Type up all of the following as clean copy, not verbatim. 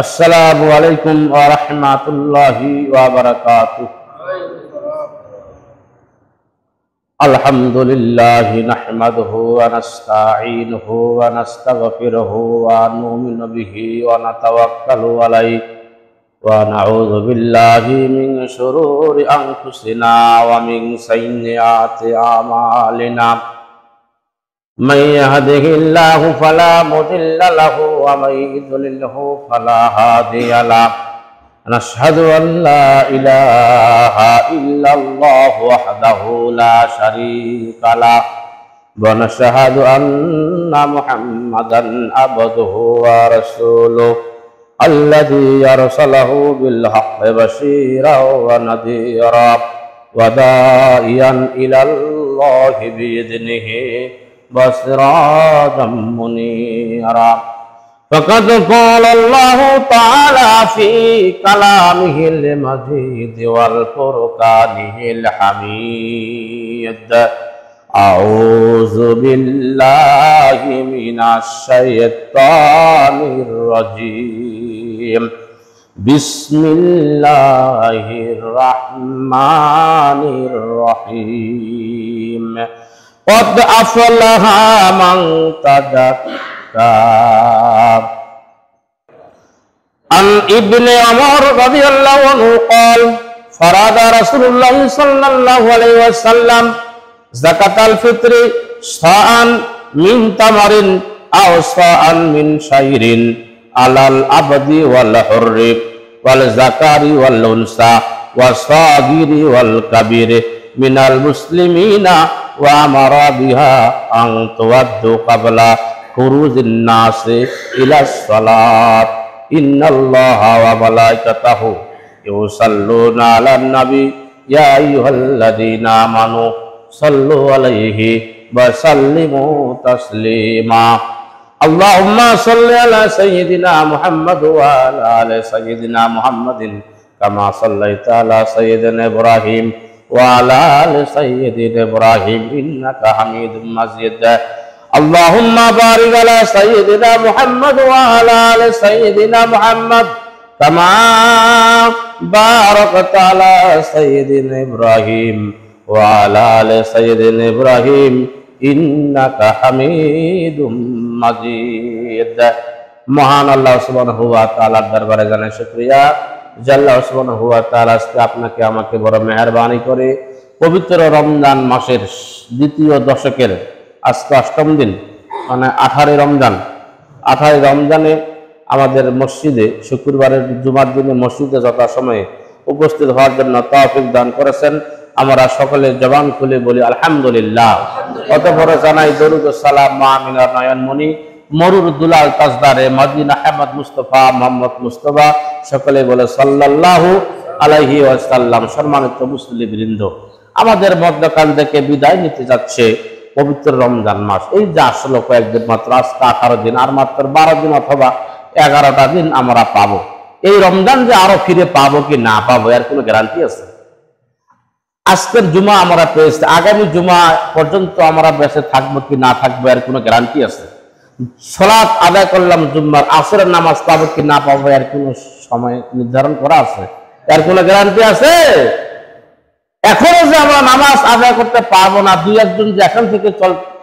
अस्सलामु अलैकुम व रहमतुल्लाहि व बरकातुहू। अल्हम्दुलिल्लाहि नहमदुहु व नस्तईनुहु व नस्तगफिरुहु व नुमिनु बिही व नतवक्कलु अलैहि व नऊज़ु बिल्लाहि मिन शुरूरि अंफुसिना व मिन सय्यिआति अमालिना। मन यहदिहिल्लाहु फला मुदिल्ल लहु व मन युद्लिल्हु फला हादिय लहु। नशहदु अन ला इलाहा इल्लल्लाहु वहदहु ला शरीका लहु व नशहदु अन्ना मुहम्मदन अब्दुहु व रसूलुहु अल्लज़ी अरसलहु बिल हक़्क़ि बशीरन व नज़ीरा व दाइयन इलल्लाहि बिइज़्निहि वसिराजम मुनीरा। फ़क़द क़ाला अल्लाहु तआला फ़ी कलामिहिल मजीद वल फ़ुरक़ानिहिल हमीद। अऊज़ु बिल्लाहि मिनश शैतानिर रजीम। बिस्मिल्लाहिर रहमानिर रहीम। क़द अफ़लहा मन तज़क्का। अन इब्ने उमर रज़ियल्लाहु अन्हु क़ाल फ़रज़ रसूलुल्लाह सल्लल्लाहु अलैहि वसल्लम ज़कातल फ़ित्री साअन मिन तमरिन औ साअन मिन शईरिन अलल अब्दी वल हुर्रि वल ज़कारी वल उन्सा वस्सागिरी वल कबीर मिनल मुस्लिमीना व अमरा बिहा अन तुअद्दु क़ब्ला खुरूजिन नासि इलस सलात। इन्नल्लाहा व मलाइकतहु युसल्लूना अलन नबी या अय्युहल्लज़ीना आमनू सल्लु अलैहि व सल्लिमू तस्लीमा। अल्लाहुम्मा सल्लि अला सय्यिदिना मुहम्मद व अला आलि सय्यिदिना मुहम्मदिन कमा सल्लैता अला सय्यिदिना इब्राहीम व अला आलि सय्यिदिना इब्राहीम इन्नका हमीदुम मजीद। अल्लाहुम्मा बारिक अला सय्यिदिना मुहम्मद व अला आलि सय्यिदिना मुहम्मद कमा बारकता अला सय्यिदिना इब्राहीम व अला आलि सय्यिदिना इब्राहीम इन्नका हमीदुम मजीद। महान अल्लाह सुब्हानाहु व तआलार दरबारे জানাই শুকরিয়া যে আল্লাহ সুবহানাহু ওয়া তাআলা আজকে আপনাকে আমাকে বড় মেহেরবানি করে পবিত্র রমজান মাসের দ্বিতীয় দশকের আজকে অষ্টম দিন মানে 18 রমজান 18 রমজানে আমাদের মসজিদে শুক্রবারের জুমার দিনে মসজিদে যথাসময়ে উপস্থিত হওয়ার জন্য তৌফিক দান করেছেন। আমরা সকলে জবান খুলে বলি আলহামদুলিল্লাহ। অতঃপর জানাই দরুদ ও সালাম মা আমিনার নয়নমণি মরুর দুলাল তাজদারে মদিনা আহমদ মুস্তফা মোহাম্মদ মুস্তফা সকলে বলে সাল্লাল্লাহু আলাইহি ওয়াসাল্লাম। সম্মানিত মুসলিম বৃন্দ, আমাদের মধ্যখান থেকে বিদায় নিতে যাচ্ছে পবিত্র রমজান মাস। এই যে আসলে কয়েকদিন মাত্র, আজকে 18 দিন, আর মাত্র 12 দিন অথবা 11টা দিন আমরা পাবো। এই রমজান যে আরো ফিরে পাবো কি না পাবো এর কোনো গ্যারান্টি আছে? আজকের জুমা আমরা পেয়েছি, আগামী জুমা পর্যন্ত আমরা বেঁচে থাকবো কি না থাকবো এর কোনো গ্যারান্টি আছে? সালাত আদায় করলাম জুম্মার, আসরের নামাজ পাবো কি না পাবো এর কোনো সময় নির্ধারণ করা আছে? এর কোনো গ্যারান্টি আছে? এখনো যে আমরা নামাজ আদায় করতে পারবো না, দুই একজন যে এখান থেকে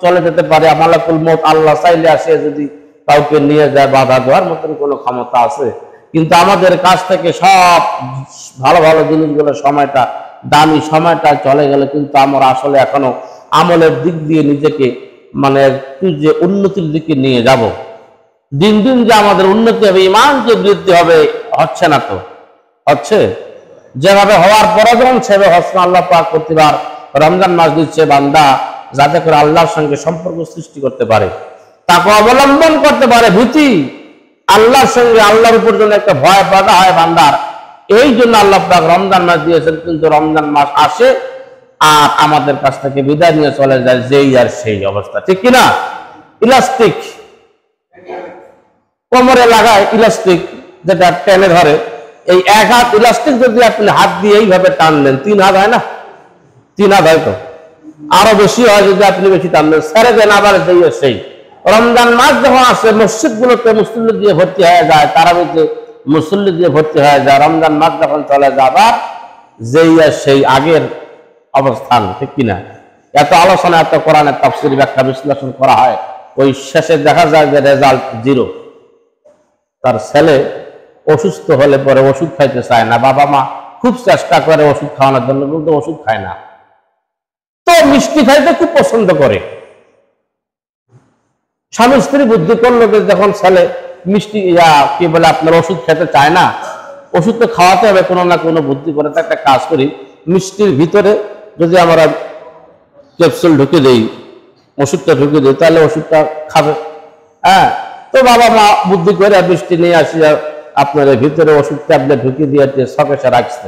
চলে যেতে পারে, মালাকুল মউত আল্লাহ চাইলে আসে যদি কাউকে নিয়ে যায়, বাধা দেওয়ার মতন কোনো ক্ষমতা আছে? কিন্তু আমাদের কাছ থেকে সব ভালো ভালো জিনিসগুলো, সময়টা, দামি সময়টা চলে গেলে কিন্তু আমরা আসলে এখনো আমলের দিক দিয়ে নিজেকে মানে একটু যে উন্নতির দিকে নিয়ে যাব, দিন দিন যে আমাদের উন্নতি হবে, ঈমান যে বৃদ্ধি হবে, হচ্ছে না তো? হচ্ছে। যেভাবে হওয়ার প্রয়োজন সেভাবে হচ্ছে না। আল্লাহ পাক প্রতিবার রমজান মাস দিচ্ছে বান্দা যাতে করে আল্লাহর সঙ্গে সম্পর্ক সৃষ্টি করতে পারে, তাকে অবলম্বন করতে পারে, ভীতি আল্লাহর সঙ্গে, আল্লাহর উপর জন্য একটা ভয় বাঁধা হয় বান্দার। এই জন্য আল্লাহ পাক রমজান মাস দিয়েছেন। কিন্তু রমজান মাস আসে আর আমাদের কাছ থেকে বিদায় নিয়ে চলে যায় যেই আর সেই অবস্থা, ঠিক কিনা? ইলাস্টিক কোমরে লাগায়, ইলাস্টিক যেটা টেনে ধরে, এই এক হাত ইলাস্টিক যদি আপনি হাত দিয়ে এইভাবে টানলেন 3 হাত হয় না? 3 হাত হয় তো, আরো বেশি হয় যদি আপনি বেশি টানলেন, ছেড়ে দেন আবার যেই আর সেই। রমজান মাস যখন আসে মসজিদগুলোতে মুসল্লি দিয়ে ভর্তি হয়ে যায়, তারাবিতে মুসল্লি দিয়ে ভর্তি হয়ে যায়, রমজান মাস যখন চলে যাবার যেই সেই আগের অবস্থান, ঠিক কিনা? এত আলোচনা, এত কোরআনের তাফসীর ব্যাখ্যা বিশ্লেষণ করা হয়, ওই শেষে দেখা যায় যে রেজাল্ট 0। তার ছেলে অসুস্থ হলে পরে ওষুধ খাইতে চায় না, বাবা মা খুব চেষ্টা করে ওষুধ খাওয়ানোর জন্য, কিন্তু ওষুধ খায় না। তো মিষ্টি খাইতে খুব পছন্দ করে। স্বামী স্ত্রী বুদ্ধি করলো যে যখন ছেলে মিষ্টি কি বলে আপনার ওষুধ খেতে চায় না, ওষুধ তো খাওয়াতে হবে, কোনো না কোনো বুদ্ধি করে তো একটা কাজ করি, মিষ্টির ভিতরে যদি আমরা ক্যাপসুল ঢুকে দেই, ওষুধটা ঢুকে দিই, তাহলে ওষুধটা খাবে। হ্যাঁ, তো বাবা মা বুদ্ধি করে মিষ্টি নিয়ে আসিয়া আপনার ভিতরে ওষুধ ট্যাবলেট ঢুকিয়ে দিয়ে সকেশে রাখছে।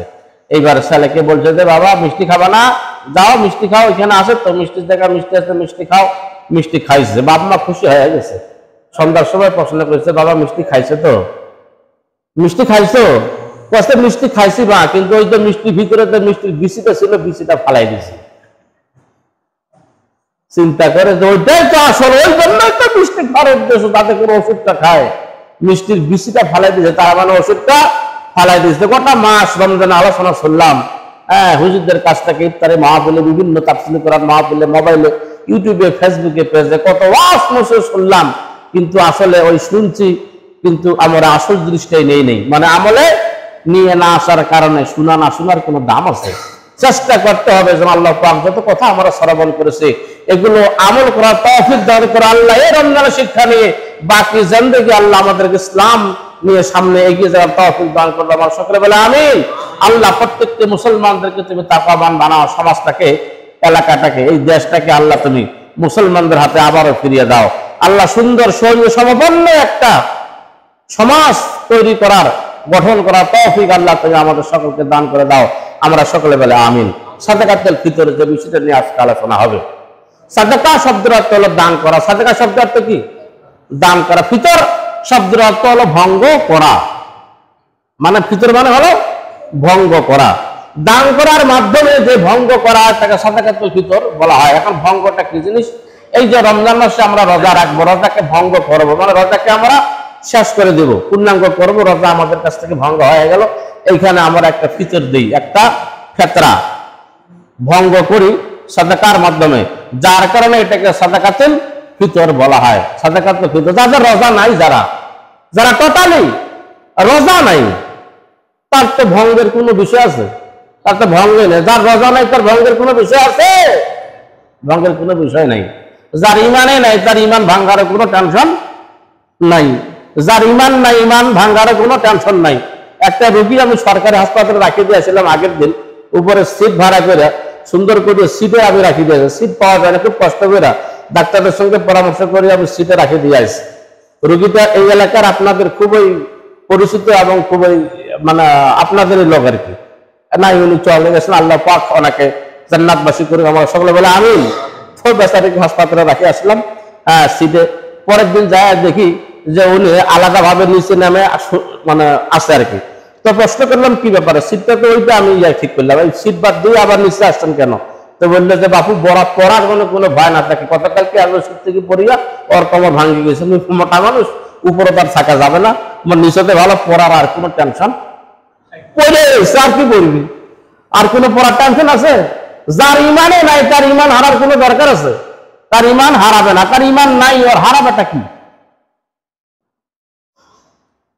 এইবার ছেলেকে বলছে যে বাবা মিষ্টি খাবা না, যাও মিষ্টি খাও, এখানে আসে তো মিষ্টির জায়গা মিষ্টি আছে, মিষ্টি খাও। মিষ্টি খাইছে, বাবা মা খুশি হয়ে গেছে। সন্ধ্যার সময় প্রশ্ন করেছে, বাবা মিষ্টি খাইছে তো? মিষ্টি খাইছো? কষ্ট মিষ্টি খাইছি বা, কিন্তু ওই তো মিষ্টির ভিতরে তো মিষ্টির বিচিটা ছিল, বিচিটা ফালাই দিছি। চিন্তা করে যে ওইটাই তো আসল, ওই জন্যই তো মিষ্টি খাওয়ার উদ্দেশ্য, তাতে করে ওষুধটা খায়, মিষ্টির বিচিটা ফালাই দিয়েছে, তার মানে ওষুধটা ফালাই দিয়েছে। গোটা মাস রমজানে আলোচনা শুনলাম, হ্যাঁ, হুজুরদের কাছ থেকে ইফতারে মাহফিলে, বিভিন্ন তাফসীর কোরআন মাহফিলে, মোবাইলে, ইউটিউবে, ফেসবুকে পেজে কত ওয়াজ নসিহত শুনলাম, কিন্তু আসলে ওই শুনছি, কিন্তু আমরা আসল জিনিসটাই নেই। মানে আমলে নিয়ে না আসার কারণে শোনা না শোনার কোনো দাম আছে। চেষ্টা করতে হবে যেন আল্লাহ পাক যত কথা আমরা শ্রবণ করেছি এগুলো আমল করার তৌফিক দান করে আল্লাহ। এই রমজানের শিক্ষা নিয়ে বাকি জিন্দেগি আল্লাহ আমাদেরকে ইসলাম নিয়ে সামনে এগিয়ে যাওয়ার তৌফিক দান করবে। আমার সকলে বলে আমিন। আল্লাহ প্রত্যেকটি মুসলমানদেরকে তুমি তাকওয়াবান বানাও, সমাজটাকে, এলাকাটাকে, এই দেশটাকে আল্লাহ তুমি মুসলমানদের হাতে আবারও ফিরিয়ে দাও। আল্লাহ সুন্দর সৌর্য সমপন্ন একটা সমাজ তৈরি করার, গঠন করার তৌফিক আল্লাহ তুমি আমাদের সকলকে দান করে দাও। আমরা সকলে বলে আমিন। সাদাকাতুল ফিতর যে বিষয়টা নিয়ে আজকে আলোচনা হবে, সাদাকা শব্দের অর্থ হলো দান করা। সাদাকা শব্দের অর্থ কি? দান করা। ফিতর শব্দের অর্থ হলো ভঙ্গ করা, মানে ফিতর মানে হলো ভঙ্গ করা। দান করার মাধ্যমে যে ভঙ্গ করা তাকে সাদাকাতুল ফিতর বলা হয়। এখন ভঙ্গটা কি জিনিস? এই যে রমজান মাসে আমরা রোজা রাখবো, রোজাকে ভঙ্গ করবো, মানে রোজাকে আমরা শেষ করে দেব, পূর্ণাঙ্গ করবো, রোজা আমাদের কাছ থেকে ভঙ্গ হয়ে গেল, এইখানে আমরা একটা ফিতর দিই, একটা ফেতরা ভঙ্গ করি সাদাকার মাধ্যমে, যার কারণে এটাকে সাদাকাতুল ফিতর বলা হয়। সাদাকাতুল ফিতর যাদের রোজা নাই, যারা টোটালি রোজা নাই, তার তো ভঙ্গের কোনো বিষয় আছে? তার তো ভঙ্গ নেই। যার রোজা নাই তার ভঙ্গের কোনো বিষয় আছে? ভঙ্গের কোনো বিষয় নাই। যার ইমানে নাই তার ইমান ভাঙ্গার কোনো টেনশন নাই। যার ইমান নাই, ইমান ভাঙ্গার কোনো টেনশন নাই। একটা রোগী আমি সরকারি হাসপাতালে রাখি দিয়েছিলাম আগের দিন, উপরে সিট ভাড়া করে সুন্দর করে সিটে আমি রাখি দিয়েছি। সিট পাওয়া যায় না, খুব কষ্ট করে ডাক্তারদের সঙ্গে পরামর্শ করে আমি সিটে রাখি দিয়ে আসি। রোগীটা এই এলাকার আপনাদের খুবই পরিচিত এবং খুবই মানে আপনাদেরই লোক আর কি। না, উনি চলে গেছেন, আল্লাহ পাক ওনাকে জান্নাতবাসী করে আমরা সকলে বলে আমিন। তো বেচারিকে হাসপাতালে রাখি আসলাম সিটে। পরের দিন যায় দেখি যে উনি আলাদা ভাবে নিচে নামে মানে আছে আর কি। তো প্রশ্ন করলাম কি ব্যাপারে, সিটটা তো ওইটা আমি ঠিক করলাম, এই সিট বাদ দিয়ে আবার নিচে আসছেন কেন? তো বললো যে বাপু পড়ার কোনো ভয় না থাকে, গতকালকে আমি সিট থেকে পড়িয়া ওর কোমর ভাঙি গেছে, মোটা মানুষ, উপরে তার থাকা যাবে না, আমার নিচেতে ভালো, পড়ার আর কোনো টেনশন পড়ে এসে আর কি বলবি, আর কোনো পড়ার টেনশন আছে? যার ইমানে নাই তার ইমান হারার কোনো দরকার আছে? তার ইমান হারাবে না, তার ইমান নাই, ওর হারাবেটা কি?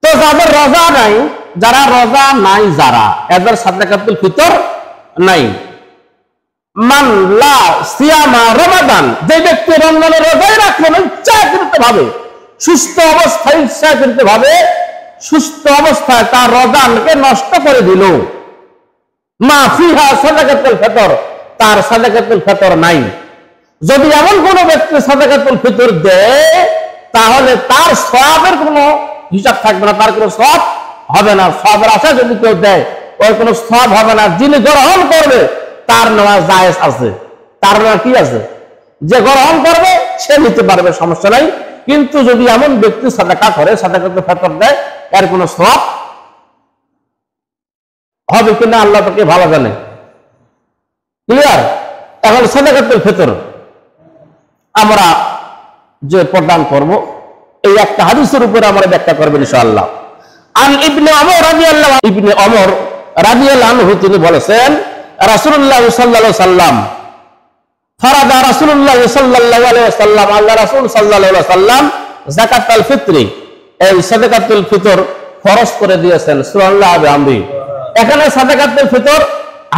তো যাদের রোজা নাই, যারা রোজা নাই, যারা এদের সাদাকাতুল ফিতর নাই। মান লা সিয়ামা রমাদান, যে ব্যক্তি রমজানের রোজাই রাখলো না, ইচ্ছাকৃত ভাবে, সুস্থ অবস্থায়, ইচ্ছাকৃত ভাবে সুস্থ অবস্থায় তার রোজাকে নষ্ট করে দিল, মা ফিহা সাদাকাতুল ফিতর, তার সাদাকাতুল ফিতর নাই। যদি এমন কোন ব্যক্তি সাদাকাতুল ফিতর দেয়, তাহলে তার সওয়াবের কোনো হিসাব থাকবে না, তার কোনো সওয়াব হবে না। সওয়াবের আশা যদি কেউ দেয়, ওর কোনো সওয়াব হবে না। যিনি গ্রহণ করবে তার নেওয়া জায়েজ আছে, তার নেওয়া কি আছে? যে গ্রহণ করবে সে নিতে পারবে, সমস্যা নাই। কিন্তু যদি এমন ব্যক্তি সাদাকা করে, সাদাকাতুল ফিতর দেয়, এর কোনো সওয়াব হবে কিনা আল্লাহ তাকে ভালো জানে। ক্লিয়ার? এখন সাদাকাতুল ফিতর আমরা যে প্রদান করব, এই একটা হাদিসের উপরে আমরা ব্যাখ্যা করব ইনশাআল্লাহ। আন ইবনে ওমর রাদিয়াল্লাহু আনহু তিনি বলেছেন রাসূলুল্লাহ সাল্লাল্লাহু আলাইহি ওয়াসাল্লাম ফারাদা রাসূলুল্লাহ সাল্লাল্লাহু আলাইহি ওয়াসাল্লাম আল্লাহ রাসূল সাল্লাল্লাহু আলাইহি ওয়াসাল্লাম যাকাতুল ফিতরি এই সাদাকাতুল ফিতর ফরজ করে দিয়েছেন। সুবহানাল্লাহ ওয়া বিহামদিহি। এখানে সাদাকাতুল ফিতর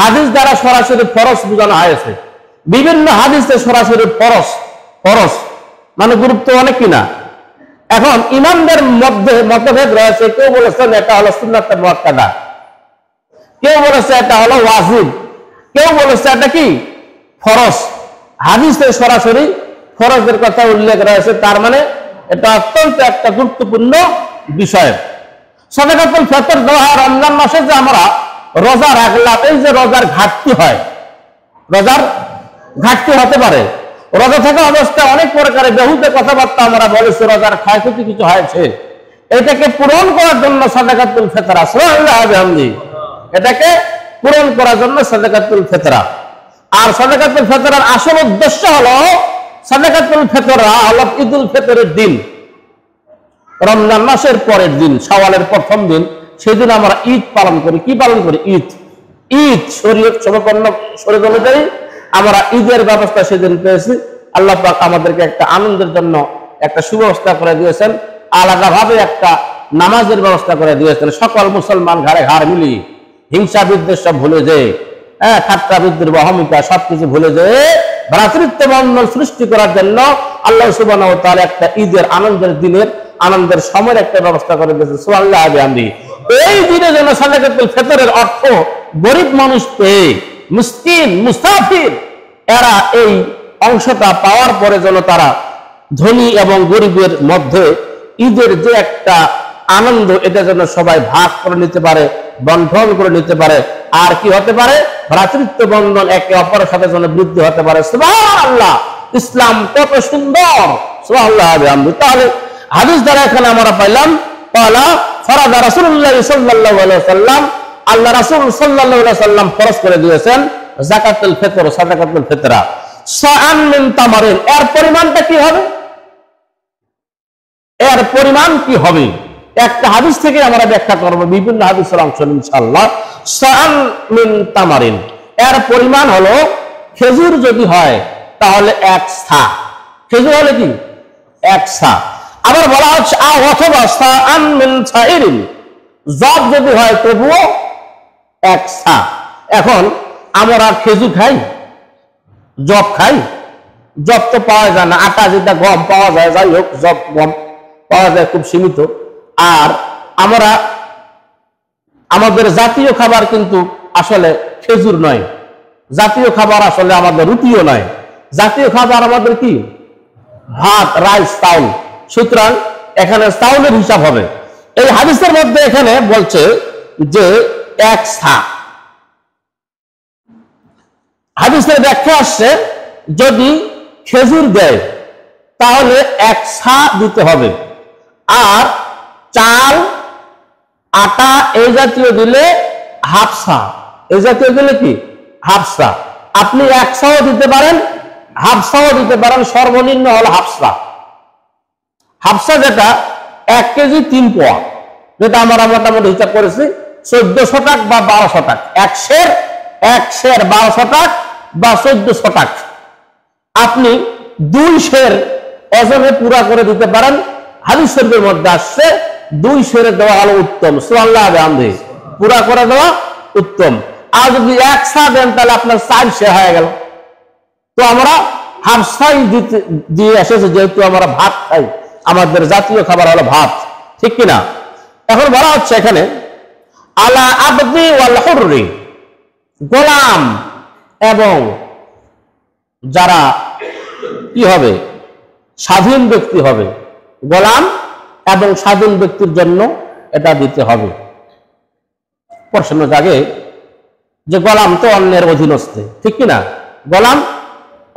হাদিস দ্বারা সরাসরি ফরজ বোঝানো হয়েছে। বিভিন্ন হাদিসে সরাসরি ফরজ মানে গুরুত্ব অনেক কিনা। এখন ইমামদের মধ্যে মতভেদ রয়েছে। কেউ বলেছেন এটা হলো সুন্নাতে মুআক্কাদা, কেউ বলেছে এটা হলো ওয়াজিব, কেউ বলেছে এটা কি ফরজ। হাদিসে সরাসরি ফরজের কথা উল্লেখ রয়েছে, তার মানে এটা অত্যন্ত একটা গুরুত্বপূর্ণ বিষয়। সাদাকাতুল ফিতর দেওয়া রমজান মাসে যে আমরা রোজা রাখলাম, এই যে রোজার ঘাটতি হয়, রোজার ঘাটতি হতে পারে। রোজা থাকা অবস্থায় অনেক প্রকারের বেহুদে কথাবার্তা আমরা বলেছি, রোজার ক্ষয়ক্ষতি কিছু হয়েছে, এটাকে পূরণ করার জন্য সাদাকাতুল ফিতরা, সুবহানাল্লাহ ওয়া বিহামদিহি, এটাকে পূরণ করার জন্য সাদাকাতুল ফিতরা। আর সাদাকাতুল ফিতরার আসল উদ্দেশ্য হলো সাদাকাতুল ফিতরা হলো ঈদুল ফিতরের দিন, রমজান মাসের পরের দিন, শাওয়ালের প্রথম দিন, সেদিন আমরা ঈদ পালন করি। কি পালন করি? ঈদ শরীয়ত সম্পন্ন শরীয়ত অনুযায়ী আমরা ঈদের ব্যবস্থা সেদিন পেয়েছি। আল্লাহ পাক আমাদেরকে একটা আনন্দের জন্য একটা সুব্যবস্থা করে দিয়েছেন, আলাদাভাবে একটা নামাজের ব্যবস্থা করে দিয়েছেন। সকল মুসলমান ঘাড়ে ঘাড় মিলিয়ে হিংসা বিদ্বেষ সব ভুলে যেয়ে, ঠাট্টা বিদ্রুপ অহমিকা সবকিছু ভুলে যেয়ে ভ্রাতৃত্ব বন্ধন সৃষ্টি করার জন্য আল্লাহ সুবহানাহু ওয়া তাআলা একটা ঈদের আনন্দের দিনের আনন্দের সময়ের একটা ব্যবস্থা করে দিয়েছে। সুবহানাল্লাহ ওয়া বিহামদিহি। এই দিনে যেন সাদাকাতুল ফিতরের অর্থ গরিব মানুষ পেয়ে, মিসকিন মুসাফির এরা এই অংশটা পাওয়ার পরে যেন তারা ধনী এবং গরিবের মধ্যে ঈদের যে একটা আনন্দ, এটা যেন সবাই ভাগ করে নিতে পারে, বন্টন করে নিতে পারে। আর কি হতে পারে? ভ্রাতৃত্ব বন্ধন একে অপরের সাথে যেন বৃদ্ধি হতে পারে। সুবহানাল্লাহ, ইসলাম কত সুন্দর। সুবহানাল্লাহ ওয়া বিহামদিহি। তাহলে হাদিস দ্বারা এখানে আমরা পাইলাম ক্বালা ফারাদা রাসূলুল্লাহ সাল্লাল্লাহু আলাইহি ওয়াসাল্লাম, আল্লাহ রাসূল সাল্লাল্লাহু আলাইহি ওয়াসাল্লাম ফরজ করে দিয়েছেন যাকাতুল ফিতর, সাদাকাতুল ফিতরা। সাআন মিন তামারিন, এর পরিমাণটা কি হবে? এর পরিমাণ কি হবে? একটা হাদিস থেকে আমরা ব্যাখ্যা করব, বিভিন্ন হাদিসের অংশ ইনশাআল্লাহ। সাআন মিন তামারিন, এর পরিমাণ হলো খেজুর যদি হয় তাহলে এক সা। খেজুর হলে কি? এক সা। আবার বলা হচ্ছে অথবা সাআন মিন সাইরিন, জব যদি হয় তবুও এক সা। এখন আমরা খেজুর খাই, জব খাই? জব তো পাওয়া যায় না, আটা যেটা গম পাওয়া যায়, যাই হোক জব গম পাওয়া যায় খুব সীমিত। আর আমরা আমাদের জাতীয় খাবার কিন্তু আসলে খেজুর নয়, জাতীয় খাবার আসলে আমাদের রুটিও নয়, জাতীয় খাবার আমাদের কি? ভাত, রাইস, চাউল। সুতরাং এখানে চাউলের হিসাব হবে। এই হাদিসের মধ্যে এখানে বলছে যে এক সা। হাদিসের ব্যাখ্যা আসছে যদি খেজুর দেয় তাহলে এক সা দিতে হবে, আর চাল, আটা এই জাতীয় দিলে হাফ সা, এই জাতীয় দিলে কি? হাফ সা। আপনি এক সাও দিতে পারেন, হাফ সাও দিতে পারেন, সর্বনিম্ন হলো হাফ সা। হাফ সা যেটা 1 কেজি 3 পোয়া, যেটা আমরা মোটামুটি হিসাব করেছি 1400 টাকা বা 1200 টাকা। এক সের 1200 টাকা বা 1400 টাকা। আপনি 2 সের ওজনে পুরা করে দিতে পারেন। হাদিস শরীফের মধ্যে আসছে 2 সেরে দেওয়া হলো উত্তম। সুবহানাল্লাহ ওয়া বিহামদিহি, পুরা করে দেওয়া উত্তম। আর যদি এক সা দেন তাহলে আপনার 4 সে হয়ে গেল। তো আমরা হাফ সাই দিয়ে এসেছে, যেহেতু আমরা ভাত খাই, আমাদের জাতীয় খাবার হলো ভাত, ঠিক কিনা? এখন বলা হচ্ছে এখানে আলা আবদি ওয়াল হুররি, গোলাম এবং যারা কি হবে? স্বাধীন ব্যক্তি হবে, গোলাম এবং স্বাধীন ব্যক্তির জন্য এটা দিতে হবে। প্রশ্ন জাগে যে গোলাম তো অন্যের অধীনস্থে, ঠিক কিনা? গোলাম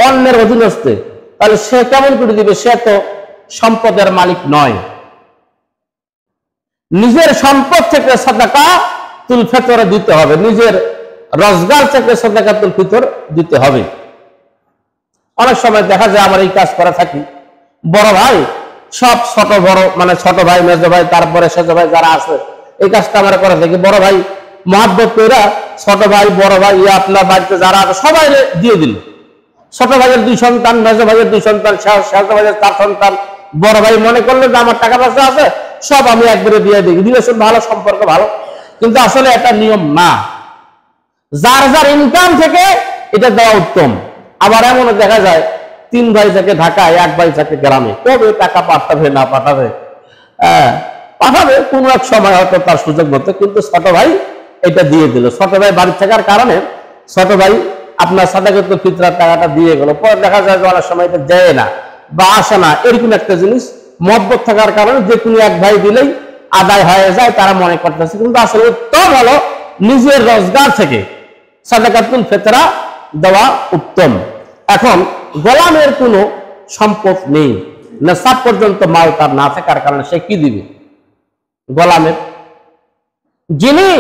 অন্যের অধীনস্থে, তাহলে সে কেমন করে দিবে? সে তো সম্পদের মালিক নয়। নিজের সম্পদ থেকে সাদাকাতুল ফিতর দিতে হবে, নিজের রোজগার থেকে সাদাকাতুল ফিতর দিতে হবে। অনেক সময় দেখা যায় আমরা এই কাজ করে থাকি, বড় ভাই সব ছোট বড় মানে ছোট ভাই, মেজো ভাই, তারপরে সেজো ভাই যারা আছে, এই কাজটা আমরা করা থাকি। বড় ভাই মহাব্বত কইরা ছোট ভাই বড় ভাই আপনার বাড়িতে যারা আছে সবাই দিয়ে দিল। ছোট ভাইয়ের 2 সন্তান, মেজো ভাইয়ের 2 সন্তান, শেষো ভাইয়ের 4 সন্তান, বড় ভাই মনে করলো যে আমার টাকা পয়সা আছে সব আমি একবারে দিয়ে দিই, রিলেশন ভালো, সম্পর্ক ভালো। কিন্তু আসলে এটা নিয়ম না। যার যার ইনকাম থেকে এটা দেওয়া উত্তম। আবার এমনও দেখা যায় 3 ভাই থাকে ঢাকায়, 1 ভাই থাকে গ্রামে, কবে টাকা পাঠাবে না পাঠাবে, পাঠাবে কোন এক সময় হয়তো তার সুযোগ মতো, কিন্তু ছোট ভাই এটা দিয়ে দিল। ছোট ভাই বাড়ি থাকার কারণে ছোট ভাই আপনার সাদাকাতুল ফিতরার টাকাটা দিয়ে গেল। পরে দেখা যায় যে অনেক সময় এটা দেয় না বা আসে না, এরকম একটা জিনিস মহব্বত থাকার কারণে যে কোনো এক ভাই দিলেই আদায় হয়ে যায়, তারা মনে করতেছে। কিন্তু আসলে উত্তম হলো নিজের রোজগার থেকে সাদাকাতুল ফিতরা দেওয়া উত্তম। এখন গোলামের কোনো সম্পদ নেই, নেশাব পর্যন্ত মাল তার না থাকার কারণে সে কি দিবে? গোলামের, যিনি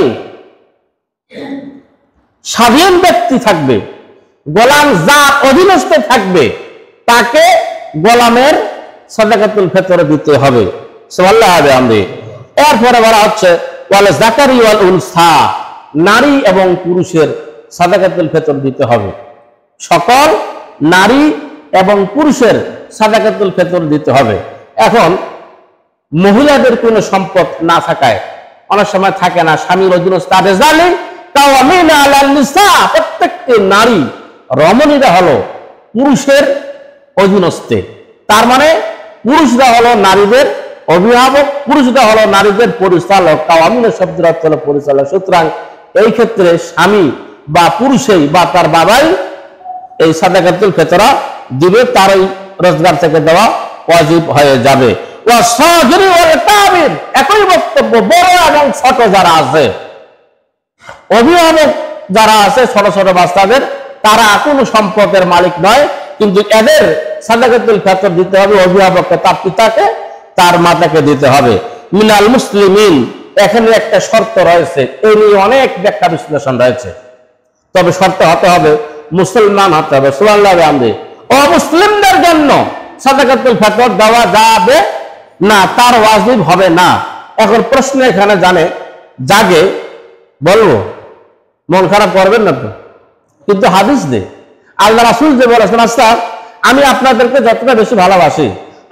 স্বাধীন ব্যক্তি থাকবে, গোলাম যার অধীনস্থ থাকবে, তাকে গোলামের সাদাকাতুল ফিতর দিতে হবে। সুবহানাল্লাহ। এরপরে বলা হচ্ছে ওয়াল যাকারি ওয়াল উনসা, নারী এবং পুরুষের সাদাকাতুল ফিতর দিতে হবে। সকল নারী এবং পুরুষের সাদাকাতুল ফিতর দিতে হবে। এখন মহিলাদের কোনো সম্পদ না থাকায়, অনেক সময় থাকে না, স্বামীর অধীনস্থ, প্রত্যেকটি নারী রমণীরা হলো পুরুষের অধীনস্থে। তার মানে পুরুষরা হলো নারীদের অভিভাবক, পুরুষরা হলো নারীদের পরিচালক। কাওয়ামিন শব্দের অর্থ হলো পরিচালক। সুতরাং এই ক্ষেত্রে স্বামী বা পুরুষেই বা তার বাবাই এই সাদাকাতুল ফিতরা দিবে, তারই রোজগার থেকে দেওয়া ওয়াজিব হয়ে যাবে। একই বক্তব্য, বড় এবং ছোট যারা আছে, অভিভাবক যারা আছে ছোট ছোট বাচ্চাদের, তারা কোনো সম্পদের মালিক নয়, কিন্তু এদের সাদাকাতুল ফিতর দিতে হবে অভিভাবককে, তার পিতাকে, তার মাতাকে দিতে হবে। মিনাল মুসলিমিন, এখানে একটা শর্ত রয়েছে, এই নিয়ে অনেক ব্যাখ্যা বিশ্লেষণ রয়েছে। তবে শর্ত হতে হবে মুসলমান হতে হবে। সুবহানাল্লাহ। অমুসলিমদের জন্য সাদাকাতুল ফিতর দেওয়া যাবে না, তার ওয়াজিব হবে না। এখন প্রশ্ন এখানে জাগে, বলবো মন খারাপ করবেন না তো, কিন্তু হাদিস নেই। আল্লাহ রাসূল যে বলেছেন, আচ্ছা আমি আপনাদেরকে যতটা বেশি ভালোবাসি,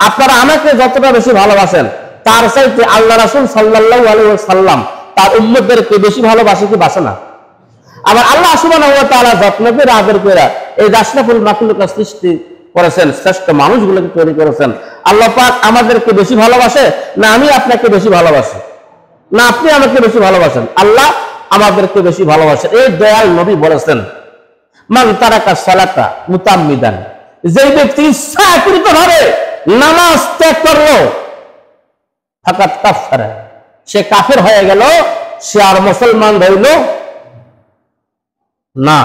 আপনারা আমাকে যতটা বেশি ভালোবাসেন, তার চাইতে আল্লাহ রাসূল সাল্লাল্লাহু আলাইহি ওয়াসাল্লাম তার উম্মতদেরকে বেশি ভালোবাসে কি বাসে না? আবার আল্লাহ সুবহানাহু ওয়া তাআলা যত্ন করে আদর করে এই আশরাফুল মাখলুক সৃষ্টি করেছেন, শ্রেষ্ঠ মানুষগুলোকে তৈরি করেছেন। আল্লাহ পাক আমাদেরকে বেশি ভালোবাসে না আমি আপনাকে বেশি ভালোবাসি, না আপনি আমাকে বেশি ভালোবাসেন? আল্লাহ আমাদেরকে বেশি ভালোবাসেন। এই দয়াল নবী বলেছেন, মান তারাকা সালাতা মুতাম্মিদান, যে ব্যক্তি ইচ্ছাকৃতভাবে নামাজ ত্যাগ করলো, ফাকাত কাফারা, সে কাফের হয়ে গেল, সে আর মুসলমান রইল না।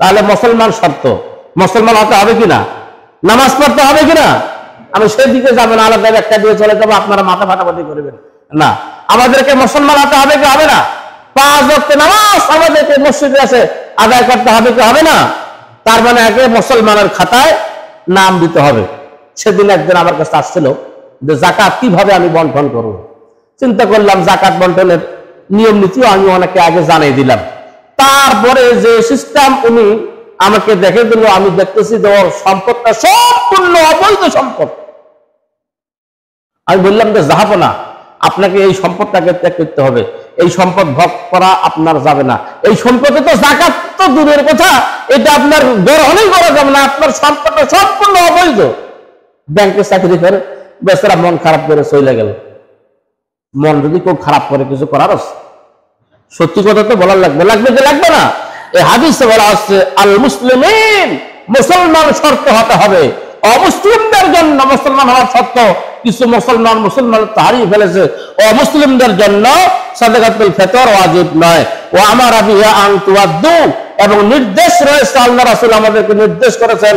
তাহলে মুসলমান শর্ত, মুসলমান হতে হবে কিনা, নামাজ পড়তে হবে কিনা, আমি সেই দিকে যাবেন আলাদা একটা দিয়ে চলে যাবো, আপনারা মাথা ফাটাফাটি করবেন না। আমাদেরকে মুসলমান হতে হবে কি হবে না? 5 ওয়াক্ত নামাজ আমাদেরকে মসজিদে এসে আদায় করতে হবে কি হবে না? তার মানে আগে মুসলমানের খাতায় নাম দিতে হবে। সেদিন একদিন আমার কাছে আসছিল যে যাকাত কিভাবে আমি বন্টন করব। চিন্তা করলাম যাকাত বন্টনের নিয়ম নীতিও আমি অনেকে আগে জানিয়ে দিলাম। তারপরে যে সিস্টেম উনি আমাকে দেখে দিল, আমি দেখতেছি যে ওর সম্পদটা সম্পূর্ণ অবৈধ সম্পদ। আমি বললাম যে যাবো না, আপনাকে এই সম্পদটাকে ত্যাগ করতে হবে, এই সম্পদ ভোগ করা আপনার যাবে না। এই সম্পদে তো যাকাত তো দূরের কথা, এটা আপনার গ্রহণই করা যাবে না, আপনার সম্পদটা সম্পূর্ণ অবৈধ। ব্যাংকে চাকরি করে বেচারা মন খারাপ করে চলে গেল। মন যদি কেউ খারাপ করে কিছু করার আছে, সত্যি কথা তো বলার লাগবে, লাগবে যে লাগবে না। এই হাদিসে বলা হচ্ছে আল মুসলিমিন, মুসলমান শর্ত হতে হবে। অমুসলিমদের জন্য মুসলমান হওয়ার শর্ত কিছু মুসলমান তো হারিয়ে ফেলেছে। অমুসলিমদের জন্য সাদাকাতুল ফিতর ওয়াজিব নয়। ও আমার বিহা আন তুআদ্দু, এবং নির্দেশ রয়েছে, আল্লাহ রাসূল আমাদেরকে নির্দেশ করেছেন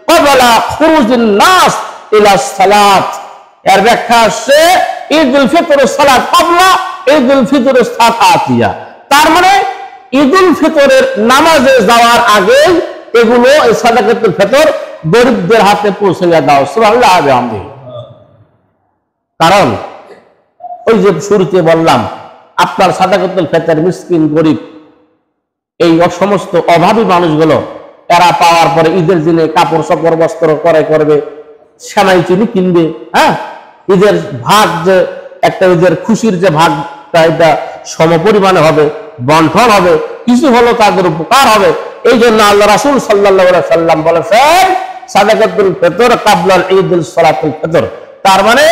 ক্বাবলা খুরুজিন নাস ইলা সালাত। এর ব্যাখ্যা আসছে ঈদুল ফিতর সালাত ক্বাবলা ঈদুল ফিতর সাকাতিয়া। তার মানে ঈদুল ফিতরের নামাজে যাওয়ার আগে এগুলো এই সাদাকাতুল ফিতর গরিবদের হাতে পৌঁছে দাও। সুবহানাল্লাহ। কারণ ওই যে শুরুতে বললাম আপনার সাদাকাতুল ফিতর মিসকিন গরিব এই সমস্ত অভাবী মানুষগুলো এরা পাওয়ার পরে ঈদের দিনে কাপড় চোপড় বস্ত্র ক্রয় করবে, সেমাই চিনি কিনবে। হ্যাঁ, ঈদের ভাগ যে একটা ঈদের খুশির যে ভাগটা এটা সমপরিমাণে হবে, বন্টন হবে, কিছু হলো তাদের উপকার হবে। এই জন্য আল্লাহ রাসূল সাল্লাল্লাহু আলাইহি সাল্লাম বলেছেন সাদাকাতুল ফিতর কাবলাল ঈদুল সালাতুল ফিতর, তার মানে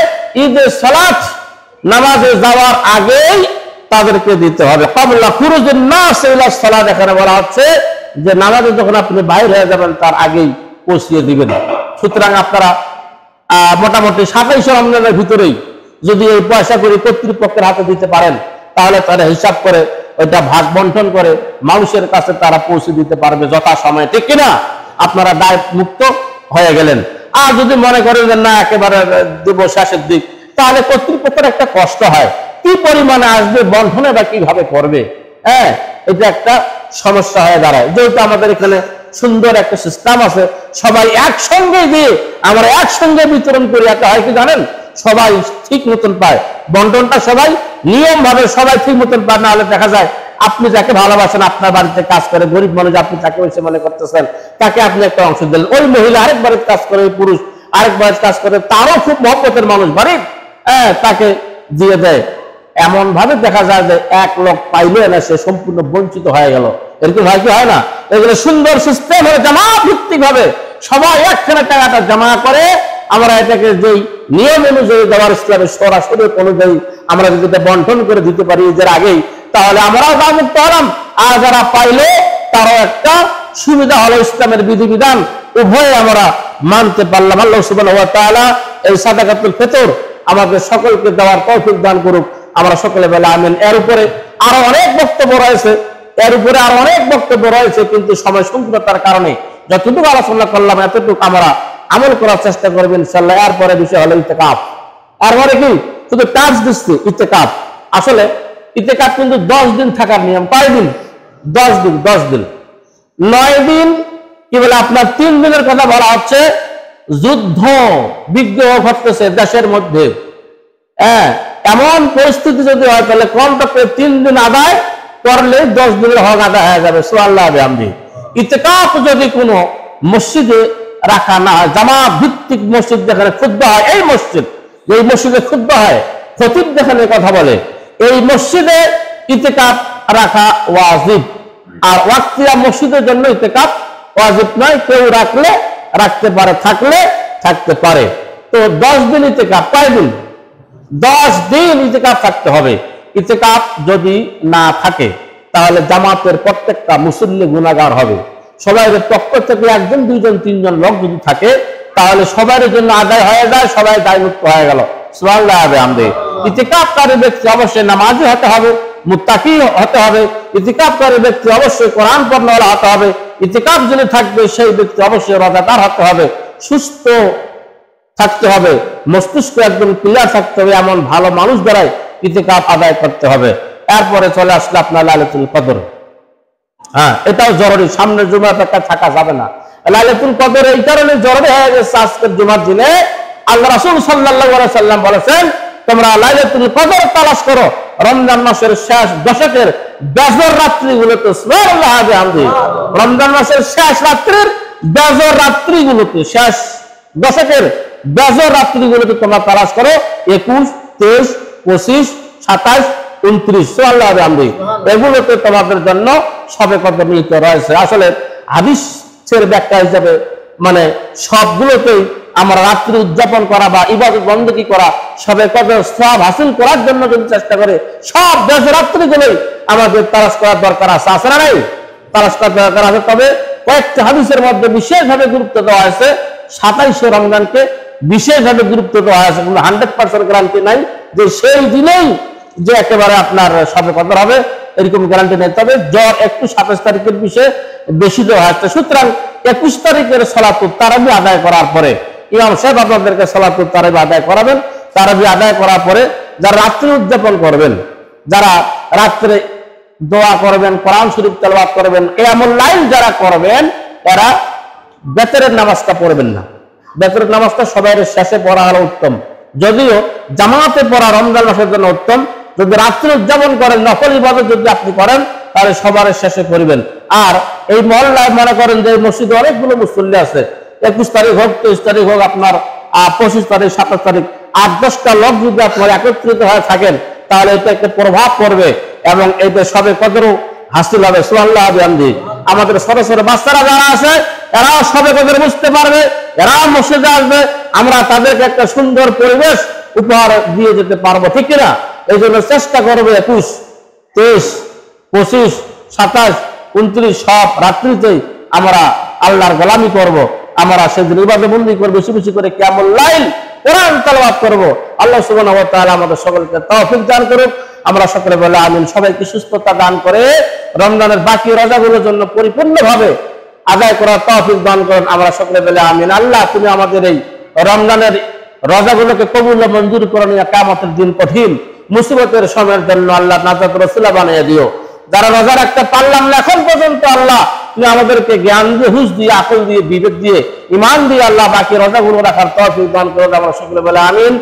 ঈদের সালাত নামাজে যাওয়ার আগেই তাদেরকে দিতে হবে। কাবলা খুরুজুন নাস ইলা সালাত, এখানে বলা হচ্ছে যে নামাজে যখন আপনি বাইরে হয়ে যাবেন তার আগেই পৌঁছিয়ে দিবেন। সুতরাং আপনারা মোটামুটি 27 রমজানের ভিতরেই যদি এই পয়সা করে কর্তৃপক্ষের হাতে দিতে পারেন তাহলে তারা হিসাব করে ওইটা ভাগ বন্টন করে মানুষের কাছে তারা পৌঁছে দিতে পারবে যথা সময়ে, ঠিক কিনা? আপনারা দায় মুক্ত হয়ে গেলেন। আর যদি মনে করেন যে না একেবারে দেব শেষের দিক, তাহলে কর্তৃপক্ষের একটা কষ্ট হয়, কি পরিমাণে আসবে, বন্টনে বা কিভাবে করবে। হ্যাঁ, এটা একটা সমস্যা হয়ে দাঁড়ায়। যেহেতু আমাদের এখানে সুন্দর একটা সিস্টেম আছে, সবাই একসঙ্গে দিয়ে আমরা একসঙ্গে বিতরণ করি, একটা হয় কি জানেন, সবাই ঠিক মতন পায়, বন্টনটা সবাই নিয়ম ভাবে সবাই ঠিক মতন পায়। না হলে দেখা যায় আপনি যাকে ভালোবাসেন, আপনার বাড়িতে কাজ করে গরিব মানুষ, আপনি তাকে বেশি মনে করতেছেন, তাকে আপনি একটা অংশ দিলেন। ওই মহিলা আরেক বাড়িতে কাজ করে, পুরুষ আরেক বাড়িতে কাজ করে, তারও খুব মহব্বতের মানুষ বাড়ি, তাকে দিয়ে দেয়। এমন ভাবে দেখা যায় যে এক লোক পাইলে না সে সম্পূর্ণ বঞ্চিত হয়ে গেল। এরকম হয় কি হয় না? এগুলো সুন্দর সিস্টেম হয়ে জামা ভিত্তিক ভাবে সবাই একখানে টাকাটা জমা করে আমরা এটাকে যেই নিয়ম অনুযায়ী দেওয়ার ইসলামের সরাসরি অনুযায়ী আমরা যদি এটা বন্টন করে দিতে পারি ঈদের আগেই, তাহলে আমরাও দায়মুক্ত হলাম, আর যারা পাইলে তারও একটা সুবিধা হলো। ইসলামের বিধিবিধান উভয়ে আমরা মানতে পারলাম। আল্লাহ সুবহানাহু ওয়া তাআলা এই সাদাকাতুল ফিতর আমাদের সকলকে দেওয়ার তৌফিক দান করুক, আমরা সকলে বলে আমিন। এর উপরে আরো অনেক বক্তব্য রয়েছে, কিন্তু সময় সংকীর্ণতার কারণে যতটুকু আলোচনা করলাম এতটুকু আমরা আমল করার চেষ্টা করবেন ইনশাআল্লাহ। এরপরে বিষয় হলো ইতিকাফ। এরপরে কি শুধু টাচ দিচ্ছি ইতিকাফ, আসলে ইতিকাফ কিন্তু 10 দিন থাকার নিয়ম। কয় দিন? 10 দিন। 10 দিন 9 দিন কি বলে আপনার 3 দিনের কথা বলা হচ্ছে। যুদ্ধ বিগ্রহ ঘটতেছে দেশের মধ্যে, এমন পরিস্থিতি যদি হয় তাহলে কমপক্ষে 3 দিন আদায় করলে 10 দিনের হক আদায় হয়ে যাবে। সুবহানাল্লাহ বিহামদি। ইতিকাফ যদি কোনো মসজিদে রাখা না হয়, জামাত ভিত্তিক মসজিদ যেখানে খুতবা হয়, এই মসজিদ যে মসজিদে খুতবা হয়, খতিব যেখানে কথা বলে, এই মসজিদে ইতিকাফ রাখা ওয়াজিব। আর ওয়াক্তিয়া মসজিদের জন্য ইতিকাফ ওয়াজিব নয়, কেউ রাখলে রাখতে পারে, থাকলে থাকতে পারে। তো 10 দিন ইতিকাফ। কয় দিন? 10 দিন ইতিকাফ থাকতে হবে। ইতিকাফ যদি না থাকে তাহলে জামাতের প্রত্যেকটা মুসল্লি গুনাহগার হবে। সবাই পক্ষ থেকে 1 জন 2 জন 3 জন লোক যদি থাকে তাহলে সবার জন্য আদায় হয়ে যায়, সবাই দায়মুক্ত হয়ে গেল। সুবহানাল্লাহ বিহামদি। ইতিকাফকারী ব্যক্তি অবশ্যই নামাজি হতে হবে, মুত্তাকি হতে হবে। ইতিকাফকারী ব্যক্তি অবশ্যই কোরআন পড়নেওয়ালা হতে হবে। ইতিকাফ যিনি থাকবে সেই ব্যক্তি অবশ্যই রোজাদার হতে হবে, সুস্থ থাকতে হবে, মস্তিষ্ক একদম ক্লিয়ার থাকতে হবে, এমন ভালো মানুষ দ্বারাই ইতিকাফ আদায় করতে হবে। এরপরে চলে আসলে আপনার লাইলাতুল কদর। এটাও জরুরি, সামনের জুমা অপেক্ষা থাকা যাবে না। লাইলাতুল কদর এই কারণে জরুরি হয়ে গেছে, আজকের জুমার দিনে আল্লাহ রাসূল সাল্লাল্লাহু আলাইহি সাল্লাম বলেছেন তোমরা লাইলাতুল কদর তালাশ করো রমজান মাসের শেষ দশকের বেজর রাত্রিগুলোতে। সুবহানাল্লাহ বিহামদি। রমজান মাসের শেষ রাত্রির বেজর রাত্রিগুলোতে, শেষ দশকের বেজর রাত্রিগুলোতে তোমরা তালাশ করো। 21, 23, 25, 27, 29। সুবহানাল্লাহ বিহামদি। এগুলোতে তোমাদের জন্য সবে কদর নিহিত রয়েছে। আসলে হাদিসের ব্যাখ্যা হিসাবে মানে সবগুলোতেই আমরা রাত্রি উদযাপন করা বা ইবাদত বন্দেগী করা, সবে কদর সওয়াব হাসিল করার জন্য যদি চেষ্টা করে সব বেজর রাত্রিগুলোই আমাদের তালাশ করার দরকার আছে। আছে না নাই? তালাশ করার দরকার আছে। তবে কয়েকটা হাদিসের মধ্যে বিশেষভাবে গুরুত্ব দেওয়া হয়েছে। 27 রমজানকে বিশেষভাবে গুরুত্ব দেওয়া হয়েছে, কিন্তু 100% গ্যারান্টি নাই যে সেই দিনেই যে একেবারে আপনার সবে কদর হবে, এরকম গ্যারান্টি নেই। তবে জ্বর একটু 27 তারিখের বিষয়ে বেশি দেওয়া হচ্ছে। সুতরাং 21 তারিখের সালাতুত তারাবি আদায় করার পরে ইমাম সাহেব আপনাদেরকে সালাতুত তারাবি আদায় করাবেন। তারাবি আদায় করার পরে যারা রাত্রি উদযাপন করবেন, যারা রাত্রে দোয়া করবেন, কোরআন শরীফ তেলাওয়াত করবেন, কিয়ামুল লাইল যারা করবেন, এরা বেতরের নামাজটা পড়বেন না। বেতরের নামাজটা সবাই শেষে পড়া হলো উত্তম, যদিও জামাতে পড়া রমজান মাসের জন্য উত্তম, যদি রাত্রি উদযাপন করেন, নফল ইবাদত যদি আপনি করেন, তাহলে সবার শেষে করবেন। আর এই মহল্লায় মনে করেন যে মসজিদে অনেকগুলো মুসল্লি আছে, 21 তারিখ হোক, 23 তারিখ হোক, আপনার 25 তারিখ, 27 তারিখ, 8-10টা লোক যদি আপনার একত্রিত হয়ে থাকেন, তাহলে এটা একটা প্রভাব পড়বে এবং এতে সবে কদরও হাসিল হবে। সুবহানাল্লাহ বিহামদি। আমাদের ছোট ছোট বাচ্চারা যারা আছে, এরাও সবে কদর বুঝতে পারবে, এরাও মসজিদে আসবে, আমরা তাদেরকে একটা সুন্দর পরিবেশ উপহার দিয়ে যেতে পারবো, ঠিক কিনা? এই জন্য চেষ্টা করবে 21, 23, 25, 27, 29 সব রাত্রিতেই আমরা আল্লাহর গোলামি করব। আমরা সেদিন ইবাদত বন্দি করব, বেশি বেশি করে কিয়ামুল লাইল কোরআন তেলাওয়াত করব। আল্লাহ সুবহানাহু ওয়া তাআলা আমাদের সকলকে তৌফিক দান করুন। আমরা সকলে বলে আমিন। সবাইকে সুস্থতা দান করে রমজানের বাকি রোজাগুলোর জন্য পরিপূর্ণভাবে আদায় করার তৌফিক দান করুন। আমরা সকলে বলে আমিন। আল্লাহ, তুমি আমাদের এই রমজানের রোজাগুলোকে কবুল ও মঞ্জুর করে নিয়ে কিয়ামতের দিন কঠিন মুসিবতের সময়ের জন্য আল্লাহ নাজাতের ওসিলা বানিয়ে দিও। যারা রোজা রাখতে পারলাম না এখন পর্যন্ত, আল্লাহ তুমি আমাদেরকে জ্ঞান দিয়ে, হুঁশ দিয়ে, আকল দিয়ে, বিবেক দিয়ে, ঈমান দিয়ে আল্লাহ বাকি রোজাগুলো রাখার তৌফিক দান করুন। আমরা সকলে বলে আমিন।